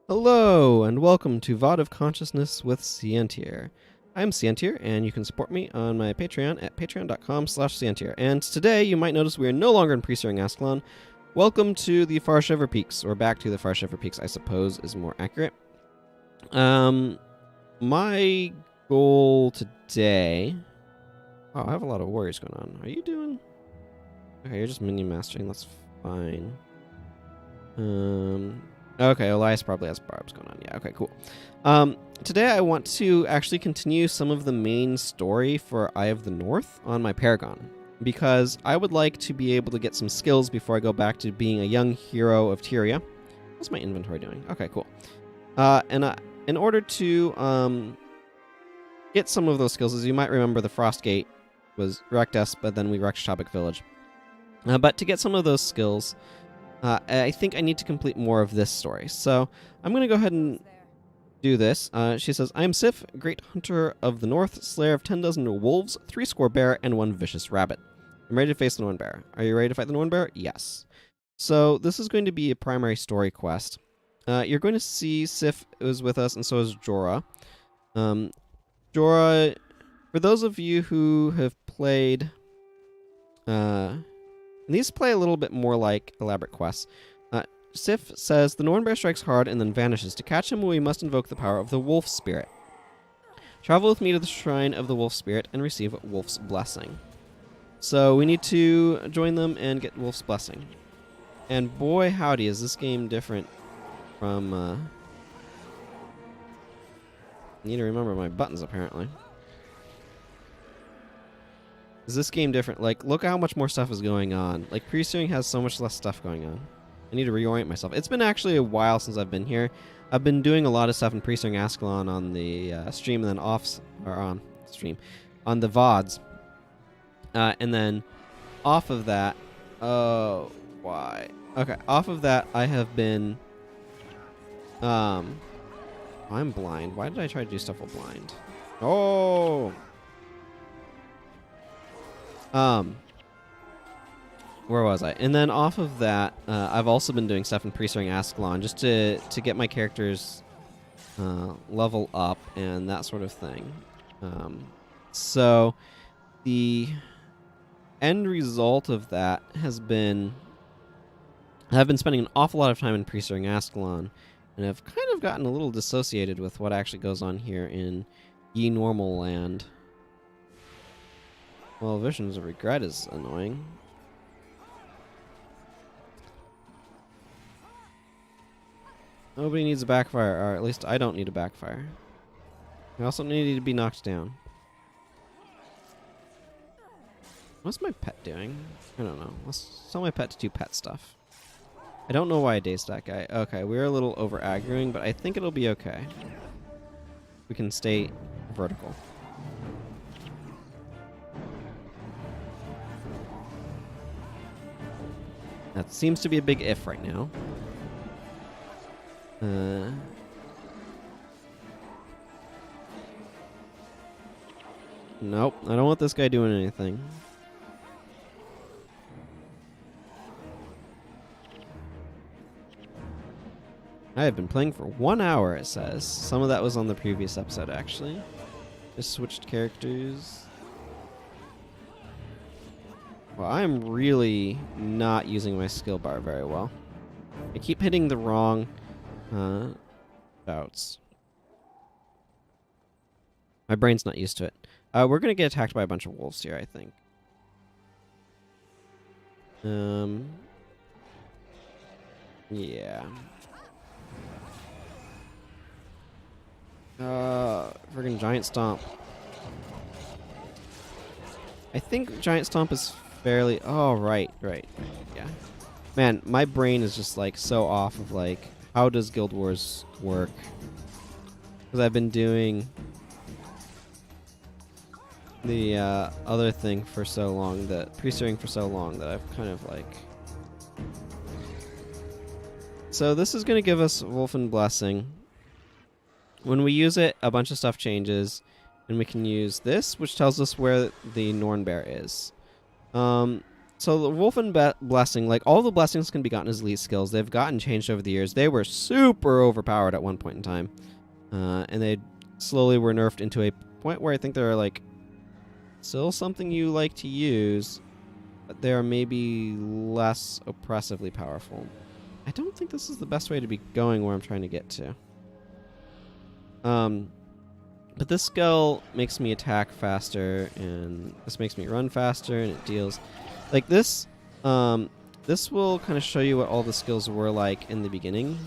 Hello, and welcome to VOD of Consciousness with Sientir. I'm Sientir, and you can support me on my Patreon at patreon.com/Sientir. And today, you might notice we are no longer in Pre-Searing Ascalon. Welcome to the Far Shiver Peaks, or back to the Far Shiver Peaks, I suppose, is more accurate. My goal today... Oh, I have a lot of warriors going on. Are you doing... Okay, you're just minion mastering, that's fine. Okay, Elias probably has barbs going on. Yeah, okay, cool. Today I want to actually continue some of the main story for Eye of the North on my Paragon, because I would like to be able to get some skills before I go back to being a young hero of Tyria. What's my inventory doing? Okay, cool. In order to get some of those skills, as you might remember, the Frostgate was wrecked us, but then we wrecked Shabak Village. But to get some of those skills... I think I need to complete more of this story. So I'm going to go ahead and do this. She says, I am Sif, great hunter of the north, slayer of 10 dozen wolves, 3 score bear, and 1 vicious rabbit. I'm ready to face the Nornbear. Are you ready to fight the Nornbear? Yes. So this is going to be a primary story quest. You're going to see Sif is with us, and so is Jora. Jora, for those of you who have played... these play a little bit more like elaborate quests. Sif says, the Nornbear strikes hard and then vanishes. To catch him, we must invoke the power of the Wolf Spirit. Travel with me to the Shrine of the Wolf Spirit and receive Wolf's Blessing. So we need to join them and get Wolf's Blessing. And boy howdy, is this game different from... I need to remember my buttons, apparently. Is this game different? Like, look how much more stuff is going on. Like, Pre-Searing has so much less stuff going on. I need to reorient myself. It's been actually a while since I've been here. I've been doing a lot of stuff in Pre-Searing Ascalon on the stream, and then on the VODs. And then off of that... Oh, why? Okay, off of that, I have been... I'm blind. Why did I try to do stuff while blind? Oh... where was I? And then off of that, I've also been doing stuff in Pre-Searing Ascalon just to get my characters level up and that sort of thing. So the end result of that has been I've been spending an awful lot of time in Pre-Searing Ascalon, and I've kind of gotten a little dissociated with what actually goes on here in Ye Normal Land. Well, Visions of Regret is annoying. Nobody needs a backfire, or at least I don't need a backfire. I also need to be knocked down. What's my pet doing? I don't know. Let's tell my pet to do pet stuff. I don't know why I dazed that guy. Okay, we're a little over aggroing, but I think it'll be okay. We can stay vertical. That seems to be a big if right now. Nope, I don't want this guy doing anything. I have been playing for 1 hour, it says. Some of that was on the previous episode, actually. Just switched characters. Well, I'm really not using my skill bar very well. I keep hitting the wrong bouts. My brain's not used to it. We're going to get attacked by a bunch of wolves here, I think. Yeah. Friggin' Giant Stomp. I think Giant Stomp is fairly... Oh, right. Yeah. Man, my brain is just, like, so off of, like, how does Guild Wars work? Because I've been doing the other thing for so long, that Pre-Searing for so long, that I've kind of, like... So this is going to give us Wolfen Blessing. When we use it, a bunch of stuff changes, and we can use this, which tells us where the Nornbear is. So the Wolfen Blessing, like all the blessings can be gotten as elite skills. They've gotten changed over the years. They were super overpowered at one point in time. And they slowly were nerfed into a point where I think they're like still something you like to use, but they're maybe less oppressively powerful. I don't think this is the best way to be going where I'm trying to get to. But this skill makes me attack faster, and this makes me run faster, and it deals... Like this, this will kind of show you what all the skills were like in the beginning.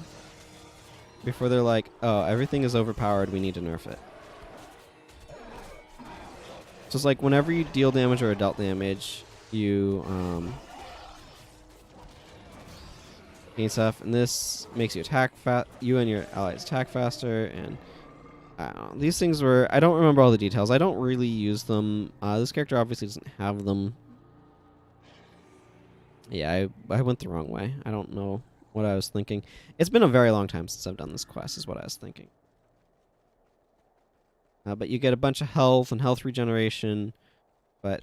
Before they're like, oh, everything is overpowered, we need to nerf it. So it's like whenever you deal damage or dealt damage, you gain stuff, and this makes you attack you and your allies attack faster, and I don't know. These things were... I don't remember all the details. I don't really use them. This character obviously doesn't have them. Yeah, I went the wrong way. I don't know what I was thinking. It's been a very long time since I've done this quest, is what I was thinking. But you get a bunch of health and health regeneration, but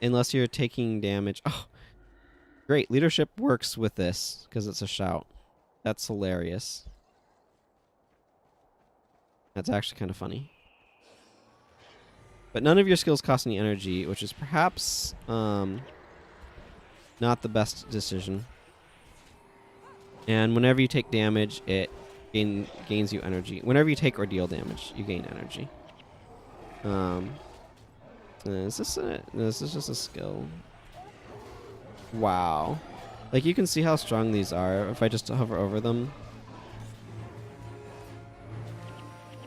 unless you're taking damage... Oh, great. Leadership works with this, because it's a shout. That's hilarious. That's actually kind of funny. But none of your skills cost any energy, which is perhaps... not the best decision. And whenever you take damage, it gains you energy. Whenever you take or deal damage, you gain energy. Is this it? No, this is just a skill. Wow. Like, you can see how strong these are if I just hover over them.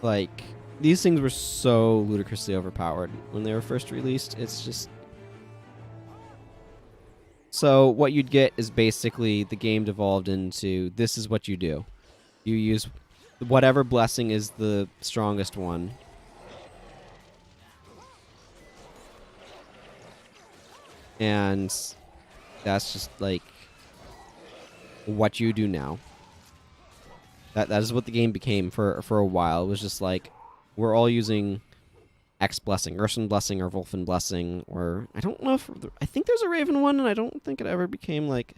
Like, these things were so ludicrously overpowered when they were first released. It's just... So what you'd get is basically the game devolved into, this is what you do. You use whatever blessing is the strongest one. And that's just like what you do now. That is what the game became for a while. It was just like, we're all using X blessing, Urson blessing, or Wolfen blessing, or I don't know if I think there's a Raven one, and I don't think it ever became like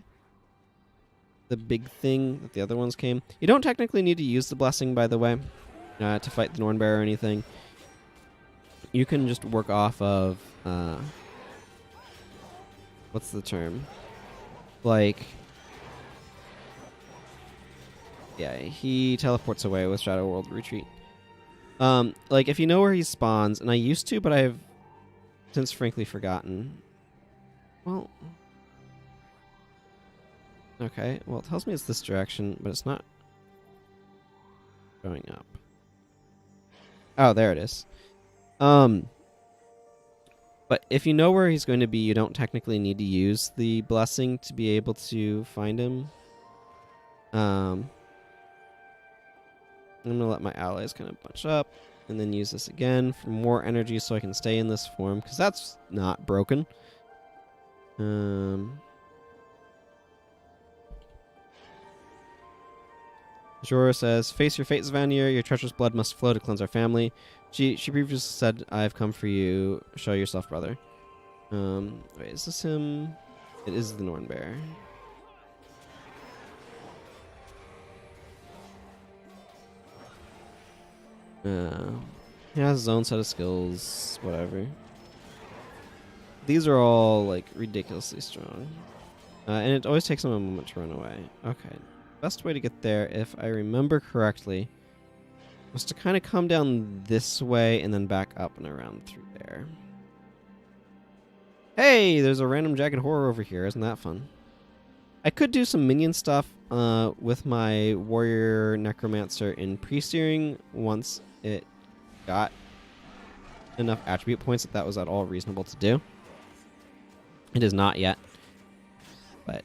the big thing that the other ones came. You don't technically need to use the blessing, by the way, to fight the Nornbear or anything. You can just work off of what's the term? Like, yeah, he teleports away with Shadow World Retreat. Like, if you know where he spawns, and I used to, but I've since frankly forgotten. Well, okay, well, it tells me it's this direction, but it's not going up. Oh, there it is. But if you know where he's going to be, you don't technically need to use the blessing to be able to find him. I'm going to let my allies kind of bunch up and then use this again for more energy so I can stay in this form, because that's not broken. Jora says, face your fate, Zvanir. Your treacherous blood must flow to cleanse our family. She previously said, I've come for you. Show yourself, brother. Wait, is this him? It is the Nornbear. He has his own set of skills, whatever. These are all, like, ridiculously strong. And it always takes him a moment to run away. Okay. Best way to get there, if I remember correctly, was to kind of come down this way and then back up and around through there. Hey, there's a random jagged horror over here. Isn't that fun? I could do some minion stuff with my warrior necromancer in pre-steering once it got enough attribute points that was at all reasonable to do. It is not yet, but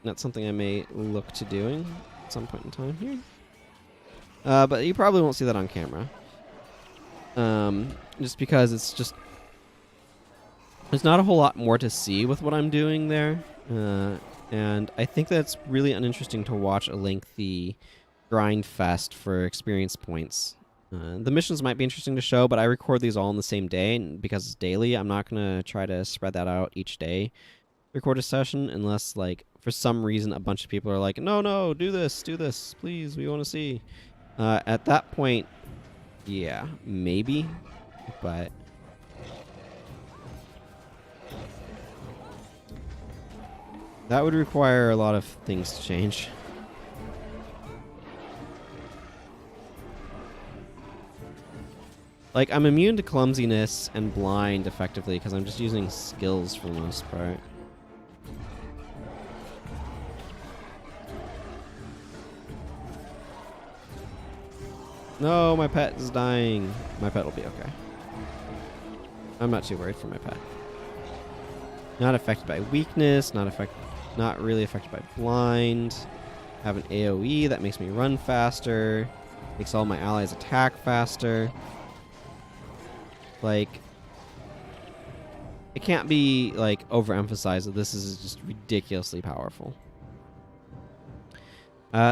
that's something I may look to doing at some point in time here. But you probably won't see that on camera. Just because it's just... There's not a whole lot more to see with what I'm doing there. And I think that's really uninteresting to watch a lengthy grind fest for experience points. The missions might be interesting to show, but I record these all in the same day, and because it's daily, I'm not going to try to spread that out each day. record a session unless, like, for some reason a bunch of people are like, no, do this, please, we want to see. At that point, yeah, maybe, but that would require a lot of things to change. Like, I'm immune to clumsiness and blind effectively because I'm just using skills for the most part. No, my pet is dying. My pet will be okay. I'm not too worried for my pet. Not affected by weakness, not really affected by blind. Have an AoE that makes me run faster. Makes all my allies attack faster. Like, it can't be, like, overemphasized that this is just ridiculously powerful.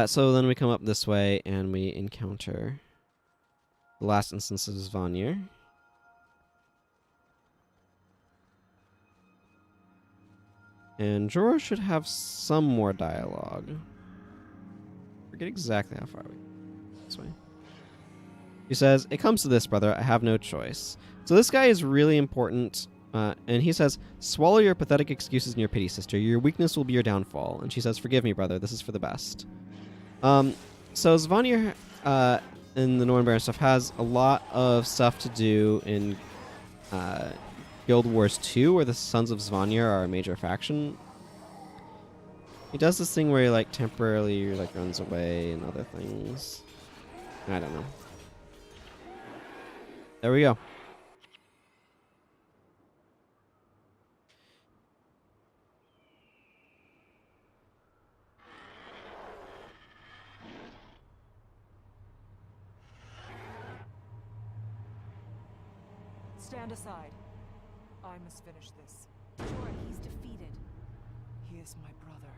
So then we come up this way and we encounter the last instance of Sientir. And Jora should have some more dialogue. Forget exactly how far we go. This way. He says, "It comes to this, brother. I have no choice." So this guy is really important. And he says, "Swallow your pathetic excuses and your pity, sister. Your weakness will be your downfall." And she says, "Forgive me, brother. This is for the best." So Sientir in the Nornbear and stuff has a lot of stuff to do in Guild Wars 2, where the Sons of Sientir are a major faction. He does this thing where he, like, temporarily, like, runs away and other things. I don't know. There we go. Stand aside. I must finish this. Jora, he's defeated. He is my brother.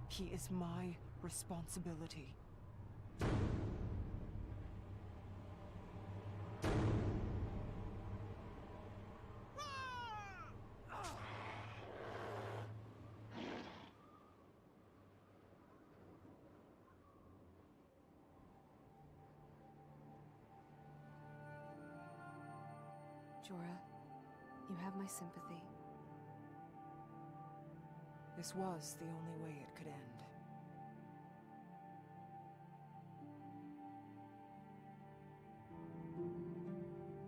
He is my responsibility. Jora, you have my sympathy. This was the only way it could end.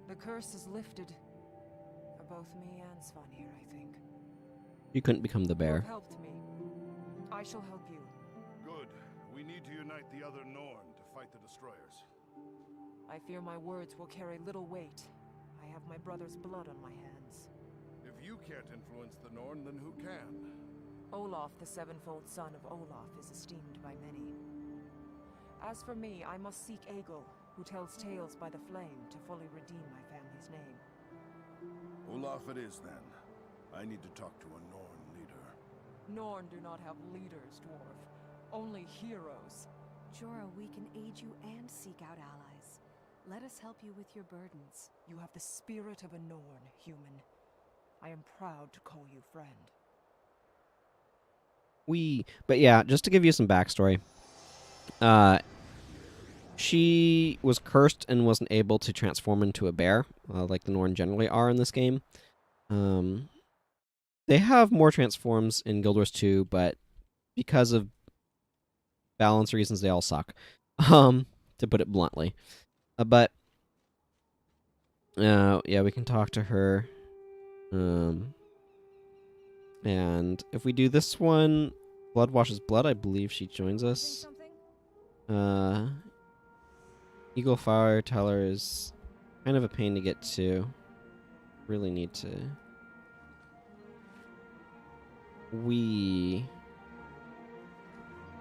The curse is lifted. For both me and Sientir, I think. You couldn't become the bear. You've helped me. I shall help you. Good. We need to unite the other Norn to fight the destroyers. I fear my words will carry little weight. I have my brother's blood on my hands. If you can't influence the Norn, then who can? Olaf, the sevenfold son of Olaf, is esteemed by many. As for me, I must seek Egil, who tells tales by the flame, to fully redeem my family's name. Olaf it is, then. I need to talk to a Norn leader. Norn do not have leaders, dwarf. Only heroes. Jora, we can aid you and seek out allies. Let us help you with your burdens. You have the spirit of a Norn, human. I am proud to call you friend. But yeah, just to give you some backstory. She was cursed and wasn't able to transform into a bear, like the Norn generally are in this game. They have more transforms in Guild Wars 2, but because of balance reasons, they all suck, to put it bluntly. But yeah, we can talk to her. And if we do this one, Blood Washes Blood, I believe she joins us. Eagle Fire Teller is kind of a pain to get to. Really need to.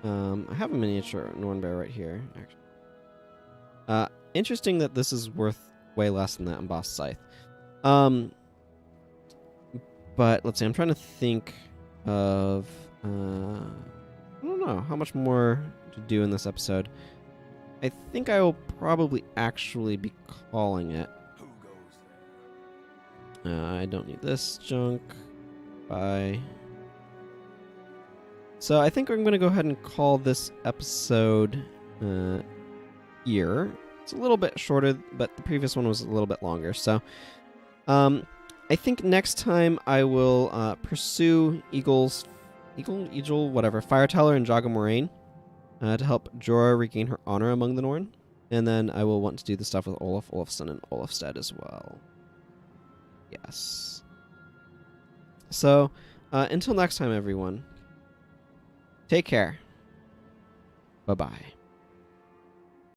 I have a miniature Nornbear right here, actually. Interesting that this is worth way less than that embossed scythe. But let's see, I'm trying to think of I don't know how much more to do in this episode. I think I will probably actually be calling it. Who goes there? I don't need this junk. Bye. So I think I'm going to go ahead and call this episode here. It's a little bit shorter, but the previous one was a little bit longer. So I think next time I will pursue Eagle, whatever, Fireteller and Jaga Moraine to help Jora regain her honor among the Norn. And then I will want to do the stuff with Olaf Olafsson and Olafstead as well. Yes. So, until next time, everyone, take care. Bye-bye.